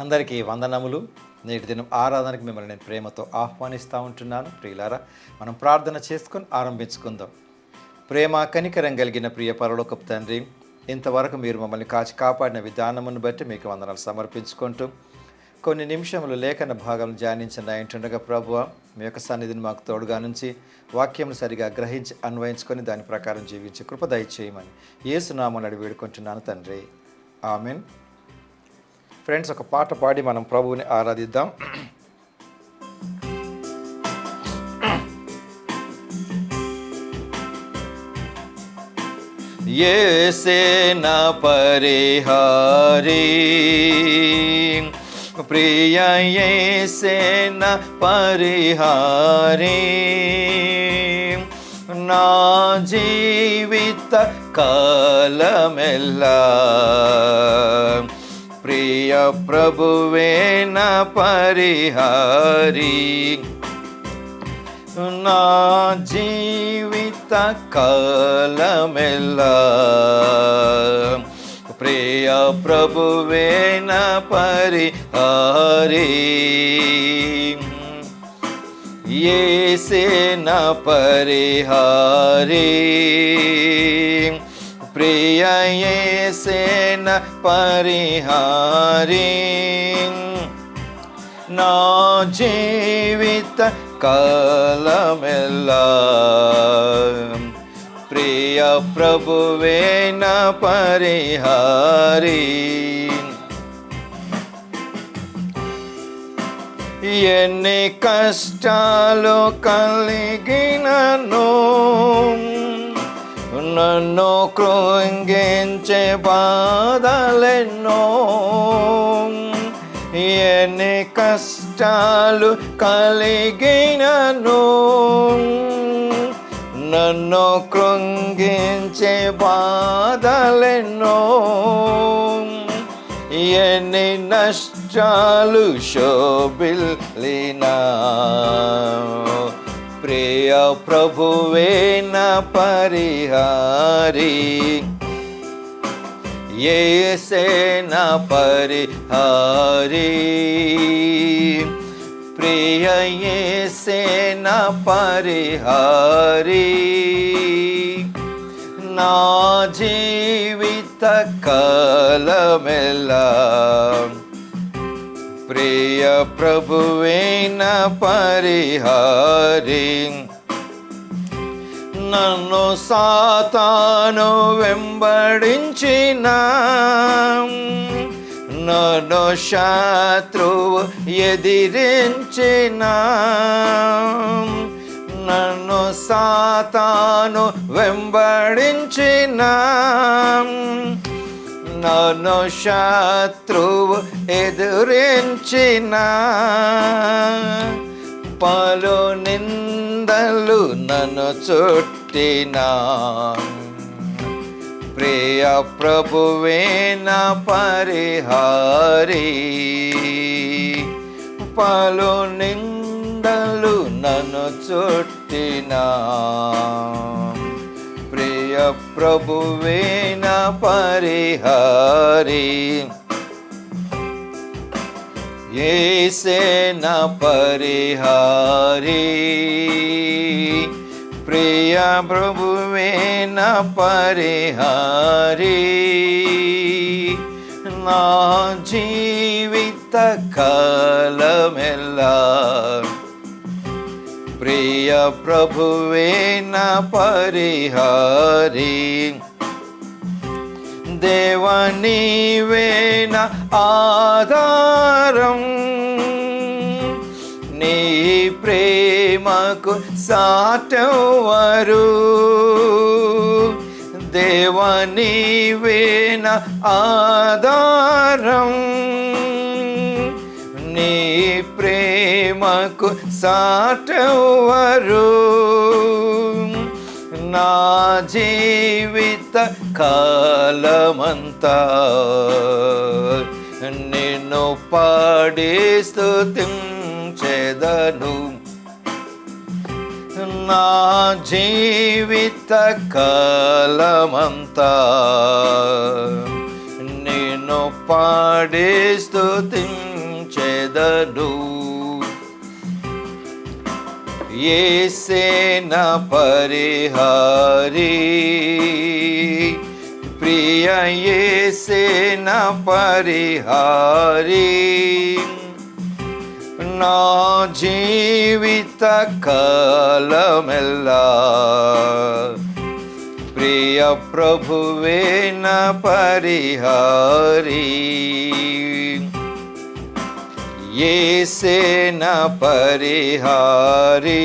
అందరికీ వందనములు. నేటి దినం ఆరాధనకు మిమ్మల్ని నేను ప్రేమతో ఆహ్వానిస్తూ ఉంటున్నాను. ప్రియులారా, మనం ప్రార్థన చేసుకొని ఆరంభించుకుందాం. ప్రేమ కనికరం కలిగిన ప్రియ పరలోకపు తండ్రి, ఇంతవరకు మీరు మమ్మల్ని కాపాడిన విధానమును బట్టి మీకు వందనాలు సమర్పించుకుంటూ కొన్ని నిమిషములు లేఖన భాగం ధ్యానించిన ఏంటుండగా ప్రభువా, మీ యొక్క సన్నిధిని మాకు తోడుగా నుంచి వాక్యమును సరిగా గ్రహించి అన్వయించుకొని దాని ప్రకారం జీవించి కృప దయచేయమని యేసునామమున అడిగి వేడుకుంటున్నాను తండ్రి. ఆమెన్. ఫ్రెండ్స్, ఒక పాట పాడి మనం ప్రభువుని ఆరాధిద్దాం. యేసే నా పరిహారీ, ప్రియ యేసే నా పరిహారీ, నా జీవిత కాలమెల్లా ప్రియ ప్రభువే నా పరిహారీ, నా జీవిత కాలమెల్లా ప్రియ ప్రభువే నా పరిహారీ, యేసే నా పరిహారీ, ప్రియ యేసే నా పరిహారీ, నా జీవిత కాలమెల్లా ప్రియ ప్రభువే నా పరిహారీ. ఎన్ని కష్టాలు కలిగినను, నన్ను కృంగించే బాధలెన్నో, ఎన్ని కష్టాలు కలిగినను, నన్ను కృంగించే బాధలెన్నో, ఎన్ని నష్టాలు శోభిల్లినా ప్రియ ప్రభువే నా పరిహారీ, యేసే నా పరిహారీ, ప్రియ యేసే నా పరిహారీ, నా జీవిత కాలమెల్లా ప్రియ ప్రభువే నా పరిహారీ, నన్ను సాతాను వెంబడించిన, నన్ను శత్రువు ఎదిరించిన, నన్ను సాతాను వెంబడించిన, నన్ను శత్రువు ఎదురించిన, పలు నిందలు నన్ను చుట్టిన, ప్రియ ప్రభువే నా పరిహారీ, పలు నిందలు నన్ను చుట్టిన, ప్రియ ప్రభువే నా పరిహారీ, యేసే నా పరిహారీ, ప్రియ ప్రభువే నా పరిహారీ, నా జీవిత కాలమెల్లా ప్రియ ప్రభువే నా పరిహారీ, దేవా నీవే నా ఆధారం, నీ ప్రేమకు సాటెవరు, దేవా నీవే నా ఆధారం, నీ ప్రేమకు సాటెవరు, నా జీవిత కాలమంతా నిన్ను పాడి స్తుతించెదను, నా జీవిత కాలమంతా నిన్ను పాడి స్తుతించెదను. యేసే నా పరిహారి, ప్రియ యేసే నా పరిహారి, నా జీవిత కాలమెల్లా ప్రియ ప్రభువే నా పరిహారి. యేసే నా పరిహారి,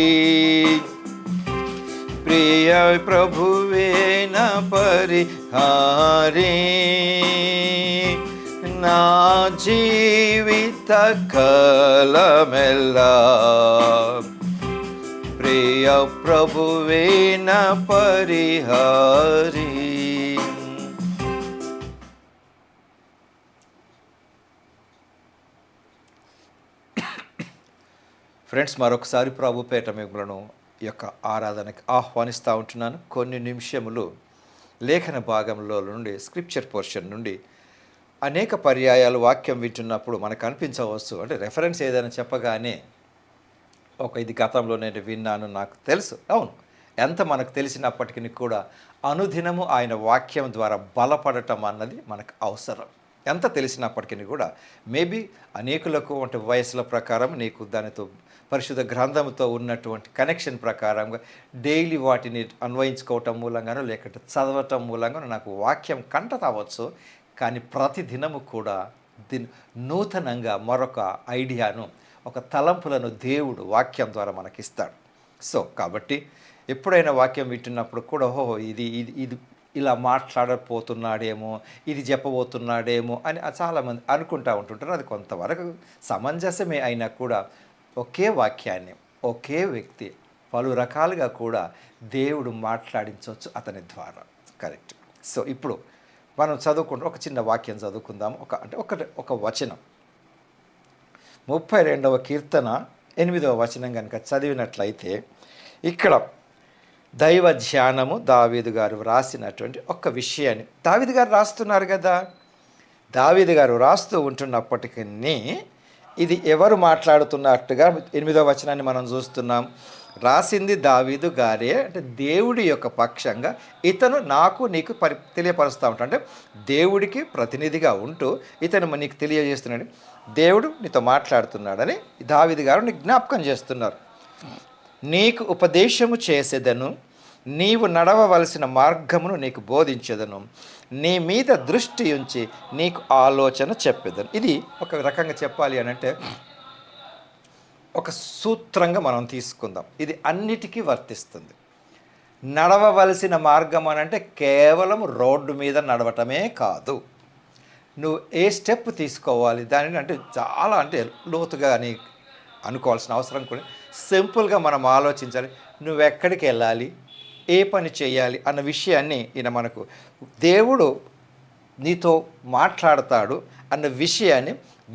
ప్రియ ప్రభువే నా పరిహారి, నా జీవిత కాలమెల్లా ప్రియ ప్రభువే నా పరిహారి. ఫ్రెండ్స్, మరొకసారి ప్రభుపేట మిమ్మలను ఈ యొక్క ఆరాధనకి ఆహ్వానిస్తూ ఉంటున్నాను. కొన్ని నిమిషములు లేఖన భాగంలో నుండి, స్క్రిప్చర్ పోర్షన్ నుండి అనేక పర్యాయాలు వాక్యం వింటున్నప్పుడు మనకు అనిపించవచ్చు, అంటే రెఫరెన్స్ ఏదైనా చెప్పగానే ఇది గతంలో నేను విన్నాను, నాకు తెలుసు. అవును, ఎంత మనకు తెలిసినప్పటికీ కూడా అనుదినము ఆయన వాక్యం ద్వారా బలపడటం అన్నది మనకు అవసరం. ఎంత తెలిసినప్పటికీ కూడా మేబీ అనేకులకు అంటే వయసుల ప్రకారం నీకు దానితో పరిశుద్ధ గ్రంథంతో ఉన్నటువంటి కనెక్షన్ ప్రకారంగా డైలీ వాటిని అన్వయించుకోవటం మూలంగానో లేకపోతే చదవటం మూలంగానో నాకు వాక్యం కంటత అవ్వచ్చు. కానీ ప్రతి దినము కూడా నూతనంగా మరొక ఐడియాను, ఒక తలంపులను దేవుడు వాక్యం ద్వారా మనకిస్తాడు. సో కాబట్టి ఎప్పుడైనా వాక్యం వింటున్నప్పుడు కూడా ఓహో ఇది ఇది ఇది ఇలా మాట్లాడపోతున్నాడేమో, ఇది చెప్పబోతున్నాడేమో అని చాలామంది అనుకుంటూ ఉంటుంటారు. అది కొంతవరకు సమంజసమే అయినా కూడా ఒకే వాక్యాన్ని ఒకే వ్యక్తి పలు రకాలుగా కూడా దేవుడు మాట్లాడించవచ్చు అతని ద్వారా. కరెక్ట్. సో ఇప్పుడు మనం చదువుకుంటాం, ఒక చిన్న వాక్యం చదువుకుందాం. ఒక వచనం 32వ కీర్తన 8వ వచనం కనుక చదివినట్లయితే ఇక్కడ దైవ ధ్యానము దావీదు గారు రాసినటువంటి ఒక విషయాన్ని దావీదు గారు రాస్తున్నారు కదా. దావీదు గారు రాస్తూ ఉంటున్నప్పటికీ ఇది ఎవరు మాట్లాడుతున్నట్టుగా 8వ వచనాన్ని మనం చూస్తున్నాం. రాసింది దావీదు గారే, అంటే దేవుడి యొక్క పక్షంగా ఇతను నాకు నీకు తెలియపరుస్తూ ఉంటాడు. అంటే దేవుడికి ప్రతినిధిగా ఉంటూ ఇతను నీకు తెలియజేస్తున్నాడు, దేవుడు నీతో మాట్లాడుతున్నాడని దావీదు గారు నీకు జ్ఞాపకం చేస్తున్నారు. నీకు ఉపదేశము చేసేదను, నీవు నడవవలసిన మార్గమును నీకు బోధించేదను, నీ మీద దృష్టి ఉంచి నీకు ఆలోచన చెప్పేదను. ఇది ఒక రకంగా చెప్పాలి అని అంటే ఒక సూత్రంగా మనం తీసుకుందాం. ఇది అన్నిటికీ వర్తిస్తుంది. నడవవలసిన మార్గం అని అంటే కేవలం రోడ్డు మీద నడవటమే కాదు. నువ్వు ఏ స్టెప్ తీసుకోవాలి దానిని అంటే చాలా లోతుగా అని అనుకోవాల్సిన అవసరం కూడా, సింపుల్గా మనం ఆలోచించాలి. నువ్వెక్కడికి వెళ్ళాలి, ఏ పని చేయాలి అన్న విషయాన్ని ఈయన మనకు దేవుడు నీతో మాట్లాడతాడు అన్న విషయాన్ని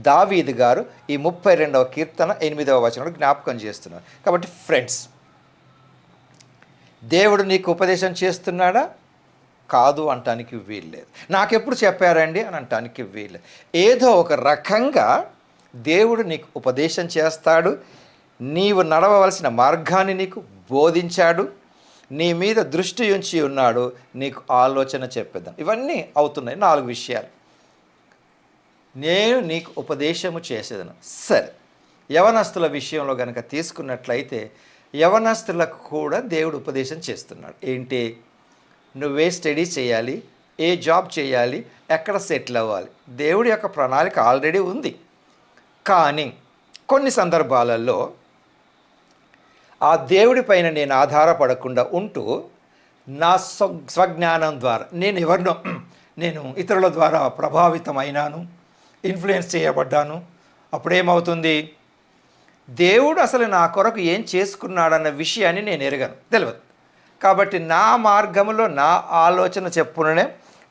దావీదు గారు ఈ 32వ కీర్తన 8వ వచనంలో జ్ఞాపకం చేస్తున్నారు. కాబట్టి ఫ్రెండ్స్, దేవుడు నీకు ఉపదేశం చేస్తున్నాడా? కాదు అంటానికి వీల్లేదు. నాకెప్పుడు చెప్పారండి అని అంటానికి వీల్లేదు. ఏదో ఒక రకంగా దేవుడు నీకు ఉపదేశం చేస్తాడు, నీవు నడవవలసిన మార్గాన్ని నీకు బోధించాడు, నీ మీద దృష్టి ఉంచి ఉన్నాడు, నీకు ఆలోచన చెప్పేద్దాం. ఇవన్నీ అవుతున్నాయి 4 విషయాలు. నేను నీకు ఉపదేశము చేసేదను. సరే, యవనస్తుల విషయంలో కనుక తీసుకున్నట్లయితే యవనస్తులకు కూడా దేవుడు ఉపదేశం చేస్తున్నాడు. ఏంటి? నువ్వే స్టడీ చేయాలి, ఏ జాబ్ చేయాలి, ఎక్కడ సెటిల్ అవ్వాలి. దేవుడి యొక్క ప్రణాళిక ఆల్రెడీ ఉంది. కానీ కొన్ని సందర్భాలలో ఆ దేవుడి పైన నేను ఆధారపడకుండా ఉంటూ నా స్వజ్ఞానం ద్వారా నేను ఇతరుల ద్వారా ప్రభావితం అయినాను, ఇన్ఫ్లుయెన్స్ చేయబడ్డాను. అప్పుడేమవుతుంది? దేవుడు అసలు నా కొరకు ఏం చేసుకున్నాడన్న విషయాన్ని నేను ఎరగను, తెలియదు. కాబట్టి నా మార్గంలో నా ఆలోచన చెప్పుననే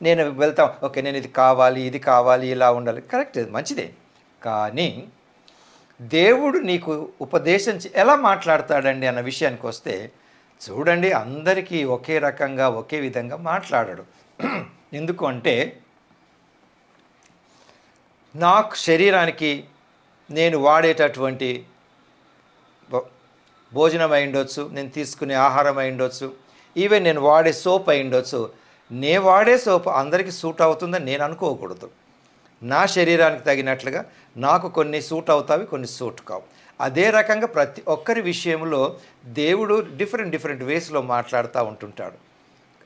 నేను వెళ్తాను. ఓకే, నేను ఇది కావాలి, ఇలా ఉండాలి. కరెక్ట్, మంచిదే. కానీ దేవుడు నీకు ఉపదేశం ఎలా మాట్లాడతాడండి అన్న విషయానికి వస్తే చూడండి, అందరికీ ఒకే రకంగా ఒకే విధంగా మాట్లాడడు. ఎందుకు అంటే నాకు శరీరానికి నేను వాడేటటువంటి భోజనం అయి ఉండొచ్చు, నేను తీసుకునే ఆహారం అయి ఉండొచ్చు, ఈవెన్ నేను వాడే సోప్ అయి ఉండొచ్చు. నేను వాడే సోప్ అందరికీ సూట్ అవుతుందని నేను అనుకోకూడదు. నా శరీరానికి తగినట్లుగా నాకు కొన్ని సూట్ అవుతాయి, కొన్ని సూట్ కావు. అదే రకంగా ప్రతి ఒక్కరి విషయంలో దేవుడు డిఫరెంట్ వేస్లో మాట్లాడుతూ ఉంటుంటాడు.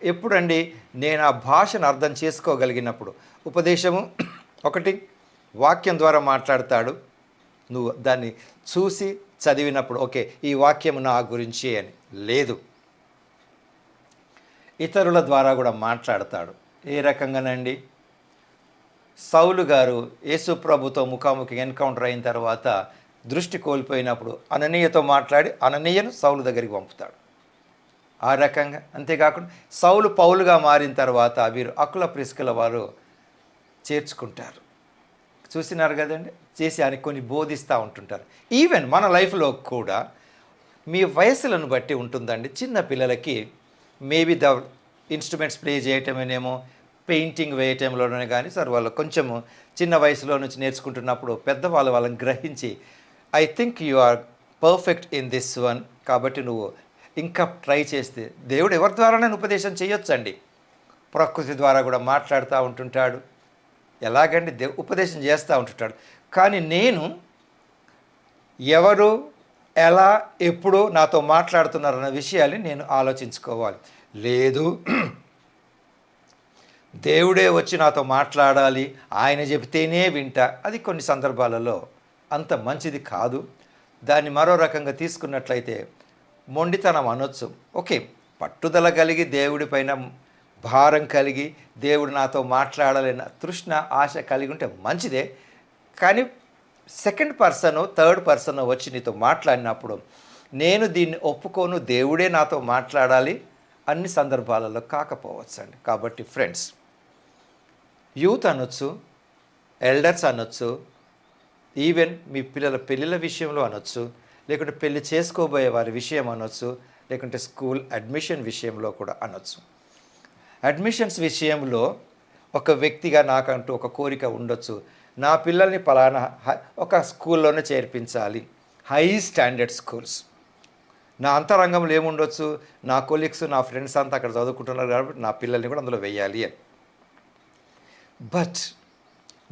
ఎప్పుడండి నేను ఆ భాషను అర్థం చేసుకోగలిగినప్పుడు. ఉపదేశము ఒకటి వాక్యం ద్వారా మాట్లాడతాడు, నువ్వు దాన్ని చూసి చదివినప్పుడు ఓకే ఈ వాక్యము నా గురించి అని. లేదు, ఇతరుల ద్వారా కూడా మాట్లాడతాడు. ఏ రకంగానండి? సౌలు గారు యేసు ప్రభుతో ముఖాముఖి ఎన్కౌంటర్ అయిన తర్వాత దృష్టి కోల్పోయినప్పుడు అననీయతో మాట్లాడి అననీయను సౌలు దగ్గరికి పంపుతాడు. ఆ రకంగా. అంతేకాకుండా సౌలు పౌలుగా మారిన తర్వాత వీరు అకుల ప్రిస్కుల వారు చేర్చుకుంటారు. చూసినారు కదండి, చేసి ఆయనకు కొన్ని బోధిస్తూ ఉంటుంటారు. ఈవెన్ మన లైఫ్లో కూడా మీ వయసులను బట్టి ఉంటుందండి. చిన్న పిల్లలకి మేబీ ద ఇన్స్ట్రుమెంట్స్ ప్లే చేయటమేనేమో, పెయింటింగ్ వేయటంలోనే కానీ సార్ వాళ్ళు కొంచెము చిన్న వయసులో నుంచి నేర్చుకుంటున్నప్పుడు పెద్దవాళ్ళు వాళ్ళని గ్రహించి I think you are perfect in this one, కాబట్టి నువ్వు ఇంకా ట్రై చేస్తే దేవుడు ఎవరి ద్వారానే ఉపదేశం చేయొచ్చండి. ప్రకృతి ద్వారా కూడా మాట్లాడుతూ ఉంటుంటాడు. ఎలాగండి ఉపదేశం చేస్తూ ఉంటుంటాడు. కానీ నేను ఎవరు ఎలా ఎప్పుడు నాతో మాట్లాడుతున్నారన్న విషయాన్ని నేను ఆలోచించుకోవాలి. లేదు దేవుడే వచ్చి నాతో మాట్లాడాలి, ఆయన చెబితేనే వింటా, అది కొన్ని సందర్భాలలో అంత మంచిది కాదు. దాన్ని మరో రకంగా తీసుకున్నట్లయితే మొండితనం అనొచ్చు. ఓకే, పట్టుదల కలిగి దేవుడి పైన భారం కలిగి దేవుడు నాతో మాట్లాడాలన్న తృష్ణ ఆశ కలిగి ఉంటే మంచిదే. కానీ సెకండ్ పర్సన్ థర్డ్ పర్సన్ వచ్చి నీతో మాట్లాడినప్పుడు నేను దీన్ని ఒప్పుకోను, దేవుడే నాతో మాట్లాడాలి అన్ని సందర్భాలలో కాకపోవచ్చండి. కాబట్టి ఫ్రెండ్స్, యూత్ అనొచ్చు, ఎల్డర్స్ అనొచ్చు, ఈవెన్ మీ పిల్లల పెళ్ళిళ్ళ విషయంలో అనొచ్చు, లేకుంటే పెళ్ళి చేసుకోబోయే వారి విషయం అనొచ్చు, లేకుంటే స్కూల్ అడ్మిషన్ విషయంలో కూడా అనొచ్చు. అడ్మిషన్స్ విషయంలో ఒక వ్యక్తిగా నాకంటూ ఒక కోరిక ఉండొచ్చు. నా పిల్లల్ని పలానా ఒక స్కూల్లోనే చేర్పించాలి, హై స్టాండర్డ్ స్కూల్స్. నా అంతరంగంలో ఏముండొచ్చు, నా కొలీగ్స్ నా ఫ్రెండ్స్ అంతా అక్కడ చదువుకుంటున్నారు కాబట్టి నా పిల్లల్ని కూడా అందులో వెయ్యాలి అని. బట్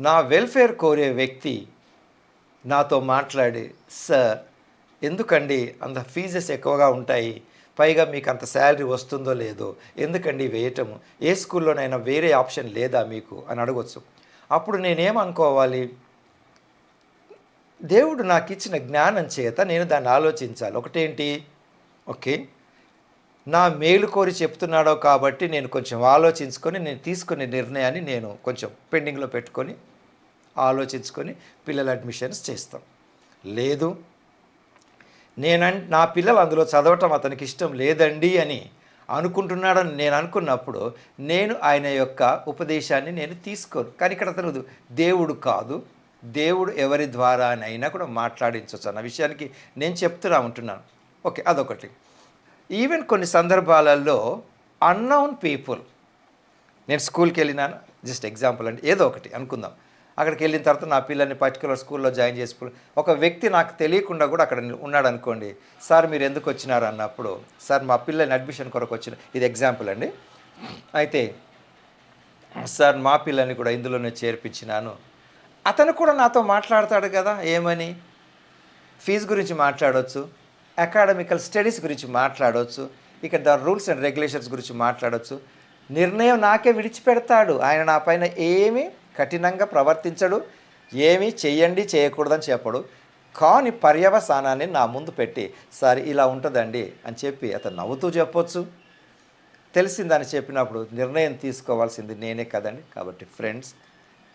నా వెల్ఫేర్ కోరే వ్యక్తి నాతో మాట్లాడి, సార్ ఎందుకండి అంత ఫీజెస్ ఎక్కువగా ఉంటాయి, పైగా మీకు అంత శాలరీ వస్తుందో లేదో, ఎందుకండి వేయటము, ఏ స్కూల్లోనైనా వేరే ఆప్షన్ లేదా మీకు అని అడగొచ్చు. అప్పుడు నేనేమనుకోవాలి, దేవుడు నాకు ఇచ్చిన జ్ఞానం చేత నేను దాన్ని ఆలోచించాలి. ఒకటేంటి, ఓకే నా మేలు కోరి చెప్తున్నాడో కాబట్టి నేను కొంచెం ఆలోచించుకొని నేను తీసుకునే నిర్ణయాన్ని నేను కొంచెం పెండింగ్లో పెట్టుకొని ఆలోచించుకొని పిల్లల అడ్మిషన్స్ చేస్తాం. లేదు నా పిల్లలు అందులో చదవటం అతనికి ఇష్టం లేదండి అని అనుకుంటున్నాడని నేను అనుకున్నప్పుడు నేను ఆయన యొక్క ఉపదేశాన్ని నేను తీసుకోను. కానీ ఇక్కడ అతను దేవుడు కాదు, దేవుడు ఎవరి ద్వారానైనా కూడా మాట్లాడించవచ్చు అన్న విషయానికి నేను చెప్తున్నా ఉంటున్నాను. ఓకే, అదొకటి. ఈవెన్ కొన్ని సందర్భాలలో అన్నౌన్ పీపుల్, నేను స్కూల్కి వెళ్ళినాను, జస్ట్ ఎగ్జాంపుల్ అండి, ఏదో ఒకటి అనుకుందాం, అక్కడికి వెళ్ళిన తర్వాత నా పిల్లల్ని పర్టికులర్ స్కూల్లో జాయిన్ చేసుకుని ఒక వ్యక్తి నాకు తెలియకుండా కూడా అక్కడ ఉన్నాడు అనుకోండి, సార్ మీరు ఎందుకు వచ్చినారు అన్నప్పుడు, సార్ మా పిల్లల్ని అడ్మిషన్ కొరకు వచ్చిన, ఇది ఎగ్జాంపుల్ అండి, అయితే సార్ మా పిల్లల్ని కూడా ఇందులోనే చేర్పించినాను. అతను కూడా నాతో మాట్లాడతాడు కదా, ఏమని, ఫీజు గురించి మాట్లాడవచ్చు, అకాడమికల్ స్టడీస్ గురించి మాట్లాడవచ్చు, ఇక్కడ ద రూల్స్ అండ్ రెగ్యులేషన్స్ గురించి మాట్లాడవచ్చు. నిర్ణయం నాకే విడిచిపెడతాడు. ఆయన నా పైన ఏమీ కఠినంగా ప్రవర్తించడు, ఏమీ చెయ్యండి చేయకూడదని చెప్పడు. కానీ పర్యవసానాన్ని నా ముందు పెట్టి సార్ ఇలా ఉంటుందండి అని చెప్పి అతను నవ్వుతూ చెప్పొచ్చు. తెలిసిందని చెప్పినప్పుడు నిర్ణయం తీసుకోవాల్సింది నేనే కదండి. కాబట్టి ఫ్రెండ్స్,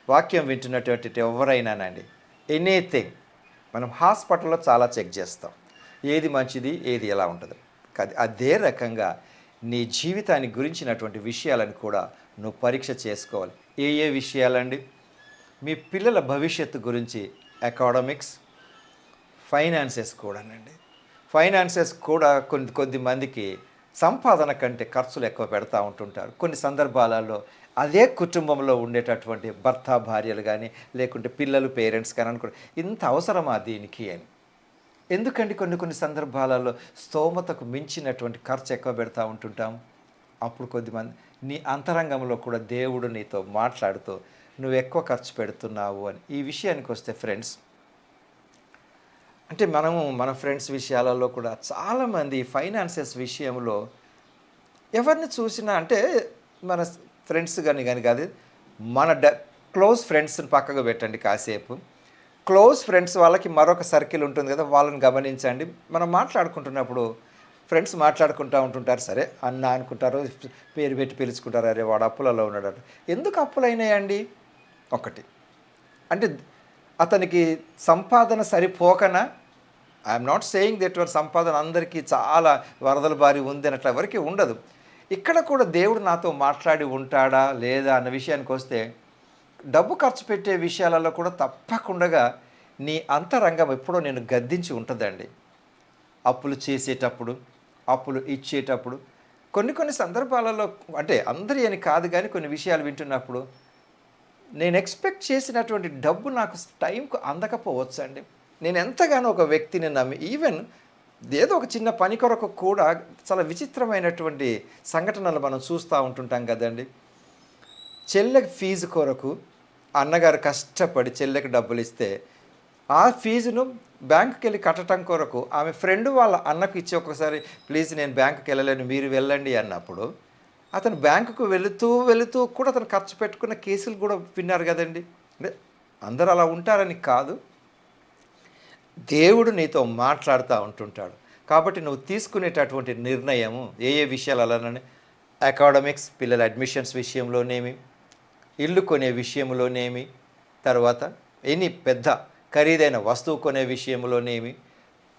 వాక్యం వింటున్నటువంటి ఎవరైనానండి, ఎనీథింగ్, మనం హాస్పిటల్లో చాలా చెక్ చేస్తాం, ఏది మంచిది ఏది ఎలా ఉంటుంది. అదే రకంగా నీ జీవితాన్ని గురించినటువంటి విషయాలను కూడా నువ్వు పరీక్ష చేసుకోవాలి. ఏ విషయాలండి, మీ పిల్లల భవిష్యత్తు గురించి అకాడమిక్స్, ఫైనాన్సెస్ కూడానండి. ఫైనాన్సెస్ కూడా కొద్ది మందికి సంపాదన కంటే ఖర్చులు ఎక్కువ పెడతా ఉంటుంటారు. కొన్ని సందర్భాలలో అదే కుటుంబంలో ఉండేటటువంటి భర్త, భార్యలు గానీ, లేకుంటే పిల్లలు, పేరెంట్స్ కానీ అనుకో ఇంత అవసరమా దీనికి అని. ఎందుకండి కొన్ని కొన్ని సందర్భాలలో స్తోమతకు మించినటువంటి ఖర్చు ఎక్కువ పెడతా ఉంటుంటాం. అప్పుడు కొద్దిమంది నీ అంతరంగంలో కూడా దేవుడు నీతో మాట్లాడుతూ నువ్వు ఎక్కువ ఖర్చు పెడుతున్నావు అని. ఈ విషయానికి వస్తే ఫ్రెండ్స్, అంటే మన ఫ్రెండ్స్ విషయాలలో కూడా చాలామంది ఫైనాన్సెస్ విషయంలో ఎవరిని చూసినా అంటే మన ఫ్రెండ్స్ కానీ కాదు, మన క్లోజ్ ఫ్రెండ్స్ని పక్కకు పెట్టండి కాసేపు. క్లోజ్ ఫ్రెండ్స్ వాళ్ళకి మరొక సర్కిల్ ఉంటుంది కదా, వాళ్ళని గమనించండి. మనం మాట్లాడుకుంటున్నప్పుడు ఫ్రెండ్స్ మాట్లాడుకుంటూ ఉంటుంటారు, సరే అన్న అనుకుంటారు, పేరు పెట్టి పిలుచుకుంటారు, అరే వాడు అప్పులలో ఉన్నాడట. ఎందుకు అప్పులైనాయండి? ఒకటి అంటే అతనికి సంపాదన సరిపోకనా? I'm not saying that your సంపాదన అందరికీ చాలా వరదల బారి ఉంది అని అట్లా ఎవరికి ఉండదు. ఇక్కడ కూడా దేవుడు నాతో మాట్లాడి ఉంటాడా లేదా అన్న విషయానికి వస్తే, డబ్బు ఖర్చు పెట్టే విషయాలలో కూడా తప్పకుండా నీ అంతరంగం ఎప్పుడో నేను గద్దించి ఉంటుందండి. అప్పులు చేసేటప్పుడు, అప్పులు ఇచ్చేటప్పుడు కొన్ని సందర్భాలలో, అంటే అందరి అని కాదు కానీ కొన్ని విషయాలు వింటున్నప్పుడు నేను ఎక్స్పెక్ట్ చేసినటువంటి డబ్బు నాకు టైంకు అందకపోవచ్చండి. నేను ఎంతగానో ఒక వ్యక్తిని నమ్మి, ఈవెన్ ఏదో ఒక చిన్న పని కొరకు కూడా చాలా విచిత్రమైనటువంటి సంఘటనలు మనం చూస్తూ ఉంటుంటాం కదండి. చెల్లెకి ఫీజు కొరకు అన్నగారు కష్టపడి చెల్లెకి డబ్బులు ఇస్తే, ఆ ఫీజును బ్యాంకుకి వెళ్ళి కట్టడం కొరకు ఆమె ఫ్రెండ్ వాళ్ళ అన్నకు ఇచ్చి, ఒకసారి ప్లీజ్ నేను బ్యాంకుకి వెళ్ళలేను మీరు వెళ్ళండి అన్నప్పుడు, అతను బ్యాంకుకు వెళుతూ కూడా అతను ఖర్చు పెట్టుకున్న కేసులు కూడా విన్నారు కదండి. అంటే అందరూ అలా ఉంటారని కాదు, దేవుడు నీతో మాట్లాడుతూ ఉంటుంటాడు. కాబట్టి నువ్వు తీసుకునేటటువంటి నిర్ణయము ఏ విషయాలలోనే, అకాడమిక్స్, పిల్లల అడ్మిషన్స్ విషయంలోనేమి, ఇల్లు కొనే విషయంలోనేమి, తర్వాత ఎనీ పెద్ద ఖరీదైన వస్తువు కొనే విషయంలోనేమి,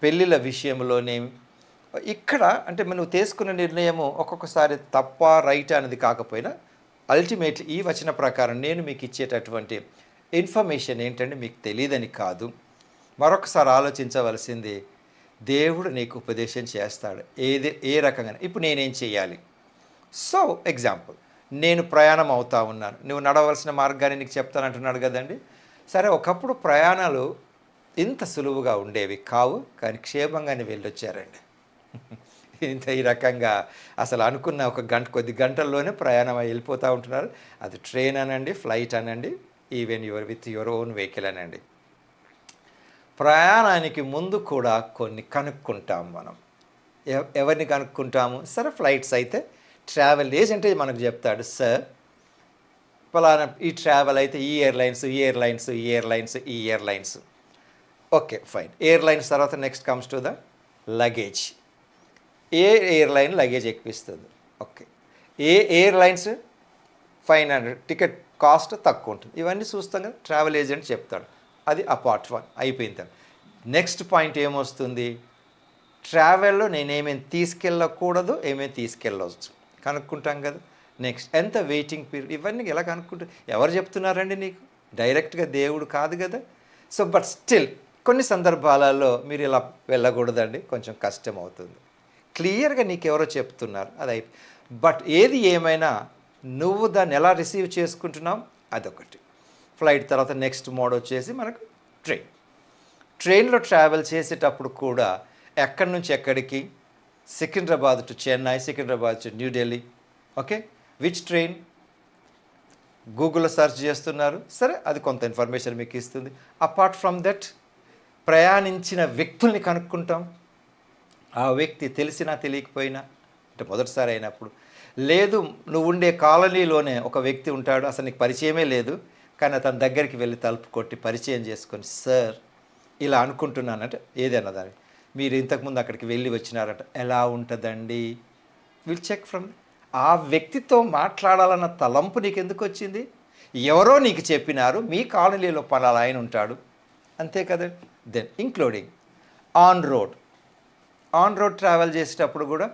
పెళ్ళిళ్ళ విషయంలోనేమి, ఇక్కడ అంటే నువ్వు తీసుకున్న నిర్ణయము ఒక్కొక్కసారి తప్ప రైట్ అనేది కాకపోయినా, అల్టిమేట్లీ ఈ వచన ప్రకారం నేను మీకు ఇచ్చేటటువంటి ఇన్ఫర్మేషన్ ఏంటంటే మీకు తెలియదని కాదు. మరొకసారి ఆలోచించవలసింది, దేవుడు నీకు ఉపదేశం చేస్తాడు ఏ రకంగా. ఇప్పుడు నేనేం చేయాలి? సో ఎగ్జాంపుల్, నేను ప్రయాణం అవుతా ఉన్నాను, నువ్వు నడవలసిన మార్గాన్ని నీకు చెప్తానంటున్నాడు కదండి. సరే, ఒకప్పుడు ప్రయాణాలు ఇంత సులువుగా ఉండేవి కావు, కానీ క్షేమంగానే వెళ్ళొచ్చారండి. ఇంత ఈ రకంగా అసలు అనుకున్న ఒక కొద్ది గంటల్లోనే ప్రయాణం వెళ్ళిపోతూ ఉంటున్నారు. అది ట్రైన్ అనండి, ఫ్లైట్ అనండి, even with your own vehicle అనండి. ప్రయాణానికి ముందు కూడా కొన్ని కనుక్కుంటాం మనం. ఎవరిని కనుక్కుంటాము? సరే, ఫ్లైట్స్ అయితే ట్రావెల్ ఏజెంట్ మనకు చెప్తాడు, సార్ ఫలానా ఈ ట్రావెల్ అయితే ఈ ఎయిర్లైన్స్. Okay fine. ఎయిర్లైన్స్ తర్వాత next comes to the luggage. A airline luggage ఎక్కిస్తుంది? ఓకే. ఏ ఎయిర్లైన్స్ 500 టికెట్ కాస్ట్ తక్కువ ఉంటుంది. ఇవన్నీ చూస్తాం కదా, ట్రావెల్ ఏజెంట్ చెప్తాడు. అది పార్ట్ 1 అయిపోయింది. నెక్స్ట్ పాయింట్ ఏమొస్తుంది? ట్రావెల్లో నేనేమేమి తీసుకెళ్ళకూడదు, ఏమేమి తీసుకెళ్ళవచ్చు కనుక్కుంటాం కదా. నెక్స్ట్ ఎంత వెయిటింగ్ పీరియడ్, ఇవన్నీ ఎలా కనుక్కుంటా? ఎవరు చెప్తున్నారండి నీకు? డైరెక్ట్గా దేవుడు కాదు కదా. సో బట్ స్టిల్ కొన్ని సందర్భాలలో మీరు ఇలా వెళ్ళకూడదండి, కొంచెం కష్టం అవుతుంది. క్లియర్గా నీకు ఎవరో చెప్తున్నారు, అది బట్ ఏది ఏమైనా నువ్వు దాన్ని ఎలా రిసీవ్ చేసుకుంటున్నావు అదొకటి. ఫ్లైట్ తర్వాత నెక్స్ట్ మోడ్ వచ్చేసి మనకు ట్రైన్లో ట్రావెల్ చేసేటప్పుడు కూడా ఎక్కడి నుంచి ఎక్కడికి, Secunderabad to Chennai, Secunderabad to New Delhi. Okay, which train గూగుల్లో సెర్చ్ చేస్తున్నారు, సరే అది కొంత ఇన్ఫర్మేషన్ మీకు ఇస్తుంది. అపార్ట్ ఫ్రమ్ దట్ ప్రయాణించిన వ్యక్తుల్ని కనుక్కుంటాం. ఆ వ్యక్తి తెలిసినా తెలియకపోయినా, అంటే మొదటిసారి అయినప్పుడు, లేదు నువ్వు ఉండే కాలనీలోనే ఒక వ్యక్తి ఉంటాడు, అసలు నీకు పరిచయమే లేదు, కానీ అతని దగ్గరికి వెళ్ళి తలుపు కొట్టి పరిచయం చేసుకొని, సార్ ఇలా అనుకుంటున్నానంటే ఏదైనా దాన్ని, మీరు ఇంతకుముందు అక్కడికి వెళ్ళి వచ్చినారట, ఎలా ఉంటుందండి, విల్ చెక్ ఫ్రమ్. ఆ వ్యక్తితో మాట్లాడాలన్న తలంపు నీకు ఎందుకు వచ్చింది? ఎవరో నీకు చెప్పినారు, మీ కాలనీలో పలానా ఆయన ఉంటాడు, అంతే కదా. Then including on road travel చేసేటప్పుడు కూడా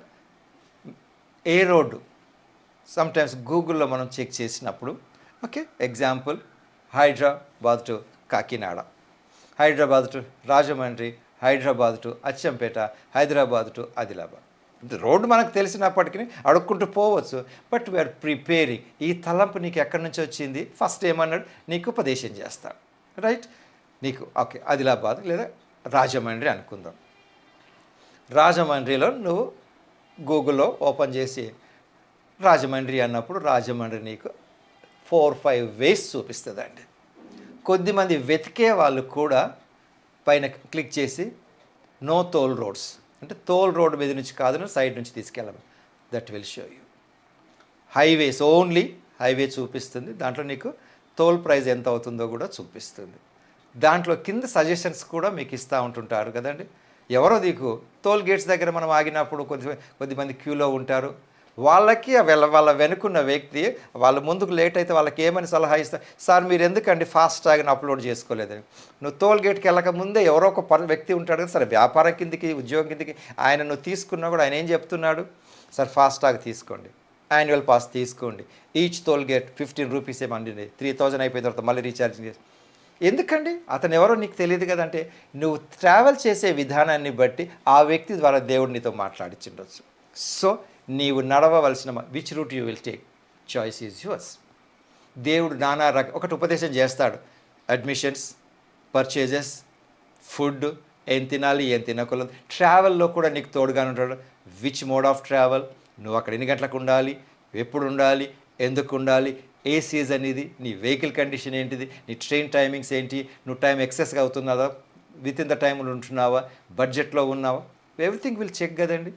ఏ రోడ్డు సమ్టైమ్స్ గూగుల్లో మనం చెక్ చేసినప్పుడు, okay example Hyderabad to Kakinada, Hyderabad to Rajahmundry, Hyderabad to Achampet, Hyderabad to Adilabad. Road మనకు తెలిసినప్పటికీ అడుక్కుంటూ పోవచ్చు. But we're preparing. ఈ తలంపు నీకు ఎక్కడి నుంచి వచ్చింది? ఫస్ట్ ఏమన్నాడు? నీకు ఉపదేశం చేస్తాడు. రైట్? నీకు ఓకే ఆదిలాబాద్ లేదా రాజమండ్రి అనుకుందాం. రాజమండ్రిలో నువ్వు గూగుల్లో ఓపెన్ చేసి రాజమండ్రి అన్నప్పుడు రాజమండ్రి నీకు 4-5 వేస్ చూపిస్తుందండి. కొద్దిమంది వెతికే వాళ్ళు కూడా పైన క్లిక్ చేసి నో టోల్ రోడ్స్, అంటే టోల్ రోడ్ మీద నుంచి కాదు, సైడ్ నుంచి తీసుకెళ్ళాలి. That will show you highways, only highway చూపిస్తుంది. దాంట్లో నీకు టోల్ ప్రైస్ ఎంత అవుతుందో కూడా చూపిస్తుంది. దాంట్లో కింద సజెషన్స్ కూడా మీకు ఇస్తూ ఉంటుంటారు కదండి. ఎవరో నీకు టోల్ గేట్స్ దగ్గర మనం ఆగినప్పుడు కొద్దిమంది క్యూలో ఉంటారు. వాళ్ళకి వాళ్ళ వెనుకున్న వ్యక్తి వాళ్ళ ముందుకు లేట్ అయితే వాళ్ళకి ఏమని సలహా ఇస్తారు? సార్ మీరు ఎందుకండి ఫాస్టాగ్ని అప్లోడ్ చేసుకోలేదని. నువ్వు టోల్ గేట్కి వెళ్ళక ముందే ఎవరో ఒక వ్యక్తి ఉంటాడు కదా, సరే వ్యాపారం కిందికి ఉద్యోగం కిందికి ఆయన నువ్వు తీసుకున్నా కూడా ఆయన ఏం చెప్తున్నాడు? సార్ ఫాస్టాగ్ తీసుకోండి, యాన్యువల్ పాస్ తీసుకోండి, ఈచ్ టోల్ గేట్ 15 రూపీస్ ఏమండి, 3000 అయిపోయిన తర్వాత మళ్ళీ రీఛార్జింగ్ చేసి. ఎందుకండి? అతను ఎవరో నీకు తెలియదు కదంటే నువ్వు ట్రావెల్ చేసే విధానాన్ని బట్టి ఆ వ్యక్తి ద్వారా దేవుడు నీతో మాట్లాడించుండొచ్చు. సో నీవు నడవవలసిన which route you will take, choice is yours. దేవుడు నానా ఒకటి ఉపదేశం చేస్తాడు. అడ్మిషన్స్, పర్చేజెస్, ఫుడ్, ఏం తినాలి ఏం తినకూడదు. ట్రావెల్లో కూడా నీకు తోడుగా ఉంటాడు. విచ్ మోడ్ ఆఫ్ ట్రావెల్, నువ్వు అక్కడ ఎన్ని గంటలకు ఉండాలి, ఎప్పుడు ఉండాలి, ఎందుకు ఉండాలి, ఏ సీజన్ ఇది, నీ వెహికల్ కండిషన్ ఏంటిది, నీ ట్రైన్ టైమింగ్స్ ఏంటి, నువ్వు టైం ఎక్సెస్గా అవుతున్నావా, విత్ ఇన్ ద టైంలో ఉంటున్నావా, బడ్జెట్లో ఉన్నావా, ఎవ్రీథింగ్ విల్ చెక్ కదండి.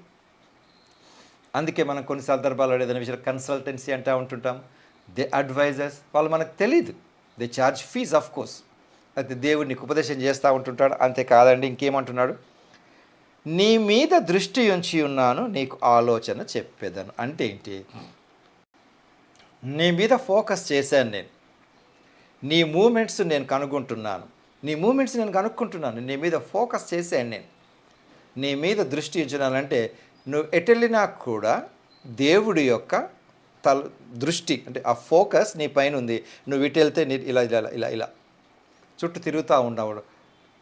అందుకే మనం కొన్ని సందర్భాల్లో ఏదైనా విషయాలు కన్సల్టెన్సీ అంటూ ఉంటుంటాం. దే అడ్వైజర్స్, వాళ్ళు మనకు తెలియదు, they charge fees of course. అయితే దేవుడు నీకు ఉపదేశం చేస్తూ ఉంటుంటాడు. అంతేకాదండి, ఇంకేమంటున్నాడు? నీ మీద దృష్టి ఉంచి ఉన్నాను, నీకు ఆలోచన చెప్పేదను. అంటే ఏంటి? నీ మీద ఫోకస్ చేశాను నేను, నీ మూమెంట్స్ నేను కనుగొంటున్నాను, నీ మూమెంట్స్ నేను కనుక్కుంటున్నాను, నీ మీద ఫోకస్ చేశాను నేను. నీ మీద దృష్టి ఉంచున్నానంటే నువ్వు ఎటెళ్ళినా కూడా దేవుడి యొక్క దృష్టి, అంటే ఆ ఫోకస్ నీ పైన ఉంది. నువ్వు ఇటు వెళ్తే ఇలా ఇలా ఇలా ఇలా చుట్టూ తిరుగుతూ ఉండవు.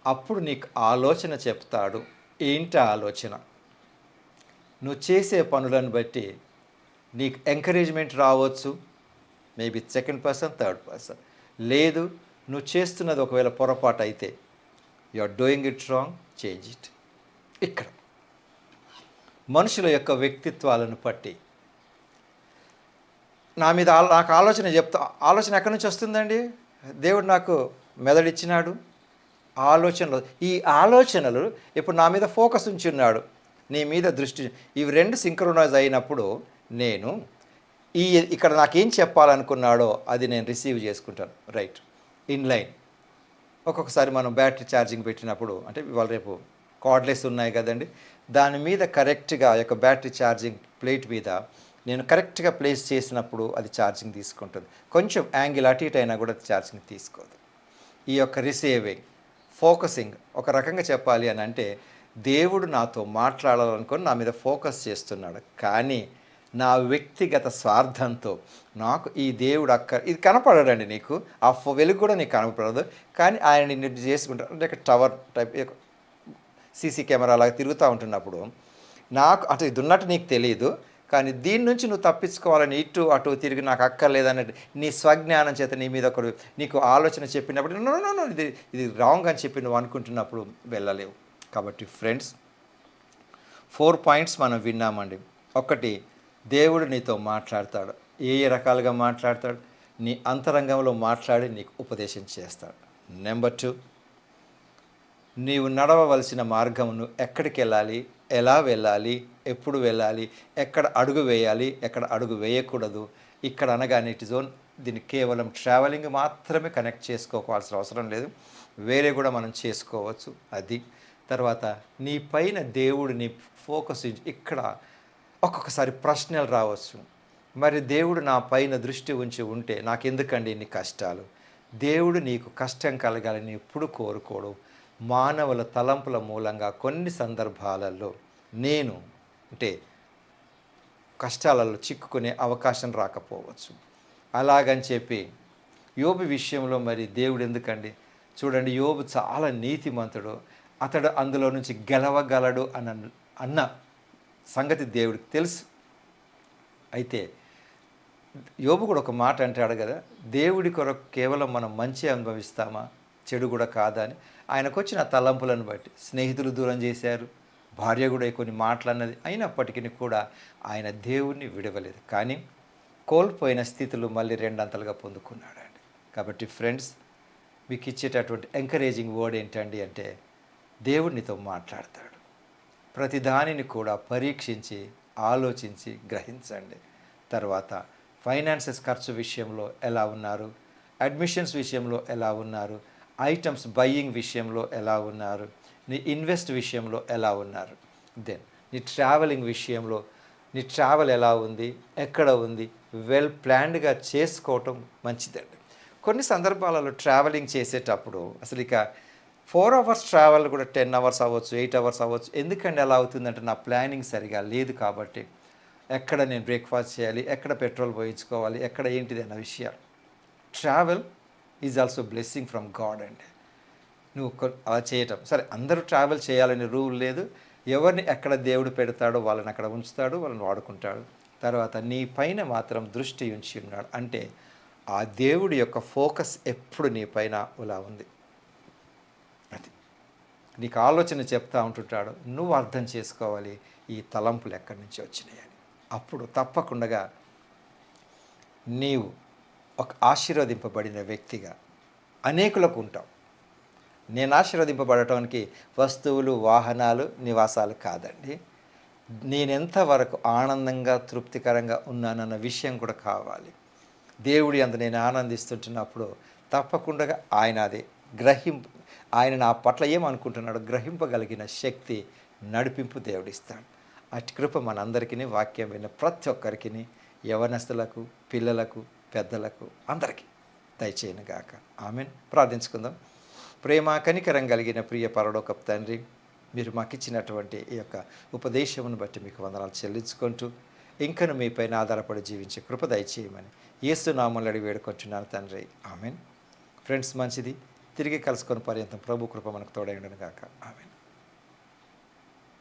అప్పుడు నీకు ఆలోచన చెప్తాడు. ఏంటి ఆలోచన? నువ్వు చేసే పనులను బట్టి నీకు ఎంకరేజ్మెంట్ రావచ్చు, maybe second person, third person. లేదు, నువ్వు చేస్తున్నది ఒకవేళ పొరపాటు అయితే, you are doing it wrong, change it. ఇక్కడ మనుషుల యొక్క వ్యక్తిత్వాలను బట్టి నా మీద నాకు ఆలోచన ఆలోచన ఎక్కడి నుంచి వస్తుందండి? దేవుడు నాకు మెదడిచ్చినాడు. ఆలోచనలు, ఈ ఆలోచనలు ఇప్పుడు నా మీద ఫోకస్ ఉంచి ఉన్నాడు, నీ మీద దృష్టి. ఇవి రెండు సింక్రోనైజ్ అయినప్పుడు నేను ఇక్కడ నాకేం చెప్పాలనుకున్నాడో అది నేను రిసీవ్ చేసుకుంటాను. Right, inline. ఒక్కొక్కసారి మనం బ్యాటరీ ఛార్జింగ్ పెట్టినప్పుడు, అంటే ఇవాళ రేపు కార్డ్లెస్ ఉన్నాయి కదండి, దాని మీద కరెక్ట్గా యొక్క బ్యాటరీ ఛార్జింగ్ ప్లేట్ మీద నేను కరెక్ట్గా ప్లేస్ చేసినప్పుడు అది ఛార్జింగ్ తీసుకుంటుంది. కొంచెం యాంగిల్ అటు ఇటు అయినా కూడా ఛార్జింగ్ తీసుకోదు. ఈ యొక్క రిసీవింగ్, ఫోకసింగ్, ఒక రకంగా చెప్పాలి అని అంటే దేవుడు నాతో మాట్లాడాలనుకొని నా మీద ఫోకస్ చేస్తున్నాడు. కానీ నా వ్యక్తిగత స్వార్థంతో నాకు ఈ దేవుడు ఇది కనపడడండి నీకు, ఆ వెలుగు కూడా నీకు కనపడదు. కానీ ఆయన నిన్ను చేసుకుంటాడు. అంటే టవర్ టైప్ సీసీ కెమెరా లాగా తిరుగుతూ ఉంటున్నప్పుడు నాకు అంటే ఇది ఉన్నట్టు నీకు తెలియదు, కానీ దీని నుంచి నువ్వు తప్పించుకోవాలని ఇటు అటు తిరిగి నాకు అక్కర్లేదన్నట్టు నీ స్వజ్ఞానం చేత నీ మీద ఒకడు నీకు ఆలోచన చెప్పినప్పుడు నో ఇది రాంగ్ అని చెప్పి నువ్వు అనుకుంటున్నప్పుడు వెళ్ళలేవు. కాబట్టి ఫ్రెండ్స్, 4 పాయింట్స్ మనం విన్నామండి. ఒకటి, దేవుడు నీతో మాట్లాడతాడు. ఏ రకాలుగా మాట్లాడతాడు? నీ అంతరంగంలో మాట్లాడి నీకు ఉపదేశం చేస్తాడు. నెంబర్ 2, నీవు నడవవలసిన మార్గం, నువ్వు ఎక్కడికి వెళ్ళాలి, ఎలా వెళ్ళాలి, ఎప్పుడు వెళ్ళాలి, ఎక్కడ అడుగు వేయాలి, ఎక్కడ అడుగు వేయకూడదు. ఇక్కడ అనగానే ఇట్ ఇస్ ఓన్, దీన్ని కేవలం ట్రావెలింగ్ మాత్రమే కనెక్ట్ చేసుకోవాల్సిన అవసరం లేదు, వేరే కూడా మనం చేసుకోవచ్చు. అది తర్వాత నీ పైన దేవుడు నీ ఫోకస్. ఇక్కడ ఒక్కొక్కసారి ప్రశ్నలు రావచ్చు. మరి దేవుడు నా పైన దృష్టి ఉంచి ఉంటే నాకెందుకండి ఇన్ని కష్టాలు? దేవుడు నీకు కష్టం కలగాలని ఎప్పుడు కోరుకోడు. మానవుల తలంపుల మూలంగా కొన్ని సందర్భాలలో నేను అంటే కష్టాలలో చిక్కుకునే అవకాశం రాకపోవచ్చు. అలాగని చెప్పి యోబు విషయంలో మరి దేవుడు ఎందుకండి? చూడండి, యోబు చాలా నీతిమంతుడు, అతడు అందులో నుంచి గెలవగలడు అన్న సంగతి దేవుడికి తెలుసు. అయితే యోబు కూడా ఒక మాట అంటాడు కదా, దేవుడి కొరకు కేవలం మనం మంచి అనుభవిస్తామా, చెడు కూడా కాదా అని. ఆయనకు వచ్చిన తలంపులను బట్టి స్నేహితులు దూరం చేశారు, భార్య కూడా కొన్ని మాటలు అన్నది, అయినప్పటికీ కూడా ఆయన దేవుణ్ణి విడవలేదు. కానీ కోల్పోయిన స్థితులు మళ్ళీ రెండంతలుగా పొందుకున్నాడండి. కాబట్టి ఫ్రెండ్స్, మీకు ఇచ్చేటటువంటి ఎంకరేజింగ్ వర్డ్ ఏంటండి అంటే, దేవుడు నీతో మాట్లాడతాడు. ప్రతి దానిని కూడా పరీక్షించి ఆలోచించి గ్రహించండి. తర్వాత ఫైనాన్సెస్ ఖర్చు విషయంలో ఎలా ఉన్నారు, అడ్మిషన్స్ విషయంలో ఎలా ఉన్నారు, ఐటమ్స్ బయ్యింగ్ విషయంలో ఎలా ఉన్నారు, నీ ఇన్వెస్ట్ విషయంలో ఎలా ఉన్నారు, దెన్ నీ ట్రావెలింగ్ విషయంలో నీ ట్రావెల్ ఎలా ఉంది, ఎక్కడ ఉంది, వెల్ ప్లాన్డ్గా చేసుకోవటం మంచిదండి. కొన్ని సందర్భాలలో ట్రావెలింగ్ చేసేటప్పుడు అసలు ఇక 4 అవర్స్ ట్రావెల్ కూడా 10 అవర్స్ అవ్వచ్చు, 8 అవర్స్ అవ్వచ్చు. ఎందుకంటే ఎలా అవుతుందంటే నా ప్లానింగ్ సరిగా లేదు కాబట్టి, ఎక్కడ నేను బ్రేక్ఫాస్ట్ చేయాలి, ఎక్కడ పెట్రోల్ పోయించుకోవాలి, ఎక్కడ ఏంటిది అన్న విషయాలు. Travel is also blessing from God అండి. నువ్వు అలా చేయటం సరే, అందరూ ట్రావెల్ చేయాలని రూల్ లేదు. ఎవరిని ఎక్కడ దేవుడు పెడతాడో వాళ్ళని అక్కడ ఉంచుతాడు, వాళ్ళని వాడుకుంటాడు. తర్వాత నీ పైన మాత్రం దృష్టి ఉంచి ఉన్నాడు. అంటే ఆ దేవుడి యొక్క ఫోకస్ ఎప్పుడు నీ పైన ఇలా ఉంది. అది నీకు ఆలోచన చెప్తా ఉంటుంటాడు, నువ్వు అర్థం చేసుకోవాలి ఈ తలంపులు ఎక్కడి నుంచి వచ్చినాయని. అప్పుడు తప్పకుండా నీవు ఒక ఆశీర్వదింపబడిన వ్యక్తిగా అనేకులకు ఉంటావు. నేను ఆశీర్వదింపబడటానికి వస్తువులు, వాహనాలు, నివాసాలు కాదండి. నేనెంతవరకు ఆనందంగా తృప్తికరంగా ఉన్నానన్న విషయం కూడా కావాలి. దేవుడి అందు నేను ఆనందిస్తుంటున్నప్పుడు తప్పకుండా ఆయన అది ఆయన నా పట్ల ఏమనుకుంటున్నాడో గ్రహింపగలిగిన శక్తి, నడిపింపు దేవుడిస్తాడు. అటు కృప మనందరికీ, వాక్యం విన్న ప్రతి ఒక్కరికి, యవనస్తులకు, పిల్లలకు, పెద్దలకు, అందరికీ దయచేయనుగాక. ఆమెన్. ప్రార్థించుకుందాం. ప్రేమ కనికరం కలిగిన ప్రియ పరలోకపు తండ్రి, మీరు మాకు ఇచ్చినటువంటి ఈ యొక్క ఉపదేశమును బట్టి మీకు వందనాలు చెల్లించుకుంటూ, ఇంకను మీపైన ఆధారపడి జీవించే కృప దయచేయమని యేసు నామములో అడిగి వేడుకుంటున్నాను తండ్రి. ఆమెన్. ఫ్రెండ్స్, మంచిది. తిరిగి కలుసుకొని పర్యంతం ప్రభు కృప మనకు తోడై ఉండును గాక. ఆమెన్.